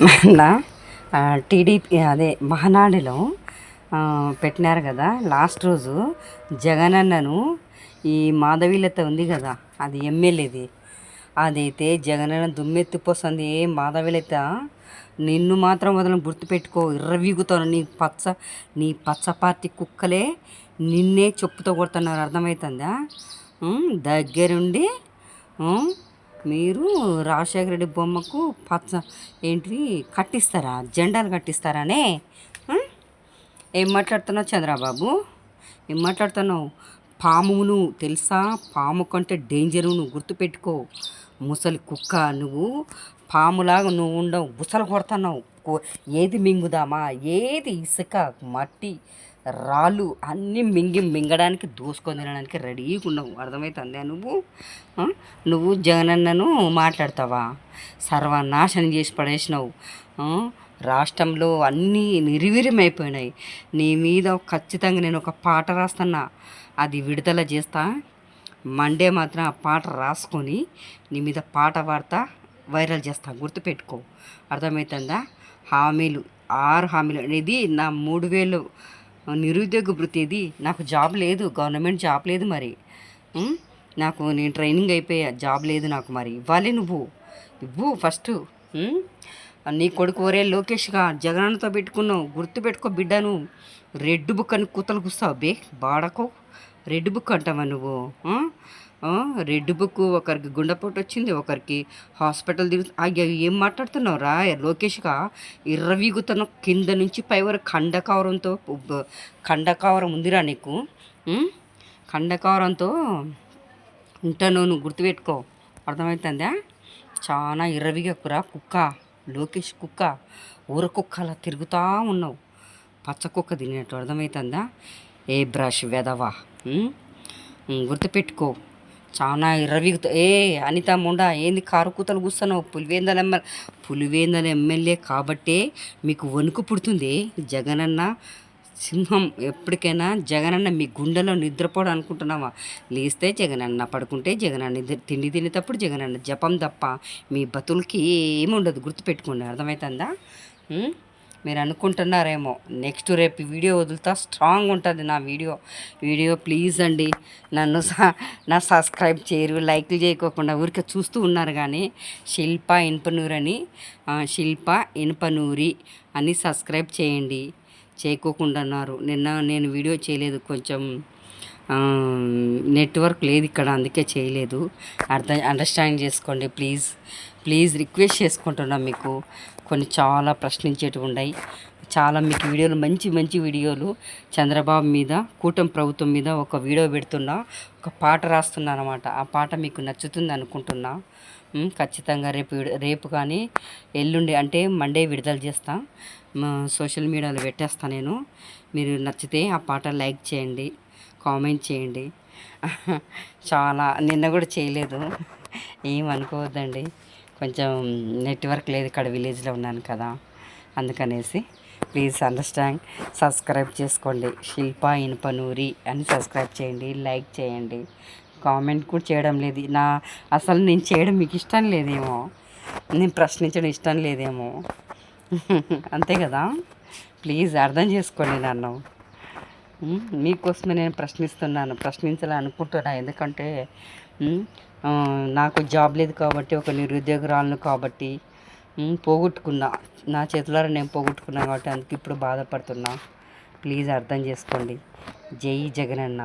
మొన్న టీడీపీ అదే మహానాడులో పెట్టినారు కదా. లాస్ట్ రోజు జగనన్నను ఈ మాధవీలత ఉంది కదా, అది ఎమ్మెల్యేది, అదైతే జగనన్న దుమ్మెత్తిపోస్తుంది. మాధవీలత నిన్ను మాత్రం వదలను, గుర్తుపెట్టుకో. ఇర్రవీగుతాను నీ పచ్చ పార్టీ కుక్కలే నిన్నే చెప్పుతో కొడుతున్నారు, అర్థమవుతుందా? దగ్గరుండి మీరు రాజశేఖర రెడ్డి బొమ్మకు ఏంటి కట్టిస్తారా, జెండాలు కట్టిస్తారానే? ఏం మాట్లాడుతున్నావు చంద్రబాబు? ఏం మాట్లాడుతున్నావు? పామును తెలుసా? పాము కంటే డేంజరు, నువ్వు గుర్తుపెట్టుకో. ముసలి కుక్క నువ్వు, పాములాగా నువ్వు ఉండవు, బుసలు కొడుతున్నావు. ఏది మింగుదామా, ఏది ఇసుక మట్టి రాళ్ళు అన్నీ మింగడానికి దూసుకొని తినడానికి రెడీగా ఉన్నావు, అర్థమవుతుందా? నువ్వు జగనన్నను మాట్లాడతావా? సర్వనాశనం చేసి పడేసినావు. రాష్ట్రంలో అన్నీ నిర్వీర్యమైపోయినాయి. నీ మీద ఖచ్చితంగా నేను ఒక పాట రాస్తున్నా, అది విడుదల చేస్తా. మండే మాత్రం ఆ పాట రాసుకొని నీ మీద పాట పాడతా, వైరల్ చేస్తా, గుర్తుపెట్టుకో, అర్థమవుతుందా? హామీలు 6 హామీలు అనేది నా 3000 నిరుద్యోగ వృత్తి. ఇది నాకు జాబ్ లేదు, గవర్నమెంట్ జాబ్ లేదు. మరి నేను ట్రైనింగ్ అయిపోయా, జాబ్ లేదు నాకు. మరి ఇవ్వాలి, ఇవ్వు ఫస్ట్. నీ కొడుకు ఒరే లోకేష్గా జగనన్నతో పెట్టుకున్నావు, గుర్తుపెట్టుకో బిడ్డను. రెడ్ బుక్ అని కూతలు కూస్తావు బే బాడకో. రెడ్ బుక్ అంటావా నువ్వు? రెడ్ బుక్ ఒకరికి గుండెపోటు వచ్చింది, ఒకరికి హాస్పిటల్ అయ్యా, ఏం మాట్లాడుతున్నావు రా లోకేష్గా? ఇర్రవీగుతున్న కింద నుంచి పై వరకు ఖండకావరం ఉందిరా నీకు. ఖండకావరంతో ఉంటాను, నువ్వు గుర్తుపెట్టుకో, అర్థమవుతుందా? చాలా ఇర్రవిగకురా కుక్క, లోకేష్ కుక్క, ఊర కుక్క అలా తిరుగుతూ ఉన్నావు, పచ్చ కుక్క తినేట్టు, అర్థమవుతుందా? ఏ బ్రష్ వెదవా, గుర్తుపెట్టుకో. చాలా ఇర్రవిగుతా. అనిత ముండా, ఏంది కారు కూతలు కూస్తున్నావు? పులివేందల ఎమ్మెల్యే కాబట్టే మీకు వణుకు పుడుతుంది. జగనన్న సింహం, ఎప్పటికైనా జగనన్న మీ గుండెలో నిద్రపోవడం అనుకుంటున్నావా? లేస్తే జగనన్న, పడుకుంటే జగనన్న, తిండి తినేటప్పుడు జగనన్న జపం తప్ప మీ బతులకి ఏమి ఉండదు, గుర్తుపెట్టుకోండి, అర్థమవుతుందా? మీరు అనుకుంటున్నారేమో నెక్స్ట్ రేపు వీడియో వదులుతా, స్ట్రాంగ్ ఉంటుంది నా వీడియో ప్లీజ్ అండి. నా సబ్స్క్రైబ్ చేయరు, లైక్లు చేయకోకుండా ఊరికే చూస్తూ ఉన్నారు. కానీ శిల్ప ఇనుపనూరి అని సబ్స్క్రైబ్ చేయండి, చేయకోకుండా ఉన్నారు. నేను వీడియో చేయలేదు, కొంచెం నెట్వర్క్ లేదు ఇక్కడ, అందుకే చేయలేదు. అండర్స్టాండ్ చేసుకోండి ప్లీజ్ రిక్వెస్ట్ చేసుకుంటున్నాం. మీకు కొన్ని చాలా ప్రశ్నించేటివి ఉన్నాయి, చాలా మీకు వీడియోలు, మంచి వీడియోలు చంద్రబాబు మీద, కూటమి ప్రభుత్వం మీద ఒక వీడియో పెడుతున్నా, ఒక పాట రాస్తున్నా అనమాట. ఆ పాట మీకు నచ్చుతుంది అనుకుంటున్నా. ఖచ్చితంగా రేపు కానీ ఎల్లుండి అంటే మండే విడుదల చేస్తా, సోషల్ మీడియాలో పెట్టేస్తా నేను. మీరు నచ్చితే ఆ పాట లైక్ చేయండి, కామెంట్ చేయండి. చాలా నిన్న కూడా చేయలేదు, ఏమనుకోవద్దండి, కొంచెం నెట్వర్క్ లేదు ఇక్కడ, విలేజ్లో ఉన్నాను కదా, అందుకనేసి. ప్లీజ్ అండర్స్టాండ్, సబ్స్క్రైబ్ చేసుకోండి. శిల్ప ఇనుపనూరి అని సబ్స్క్రైబ్ చేయండి, లైక్ చేయండి, కామెంట్ కూడా చేయడం లేదు. అసలు నేను చేయడం మీకు ఇష్టం లేదేమో, నేను ప్రశ్నించడం ఇష్టం లేదేమో, అంతే కదా? ప్లీజ్ అర్థం చేసుకోండి నన్ను. మీకోసమే నేను ప్రశ్నించాలనుకుంటున్నాను. ఎందుకంటే నాకు జాబ్ లేదు కాబట్టి, ఒక నిరుద్యోగురాలను కాబట్టి, పోగొట్టుకున్నా, నా చేతులారా నేను పోగొట్టుకున్నా కాబట్టి, అందుకు ఇప్పుడు బాధపడుతున్నా. ప్లీజ్ అర్థం చేసుకోండి. జై జగనన్న.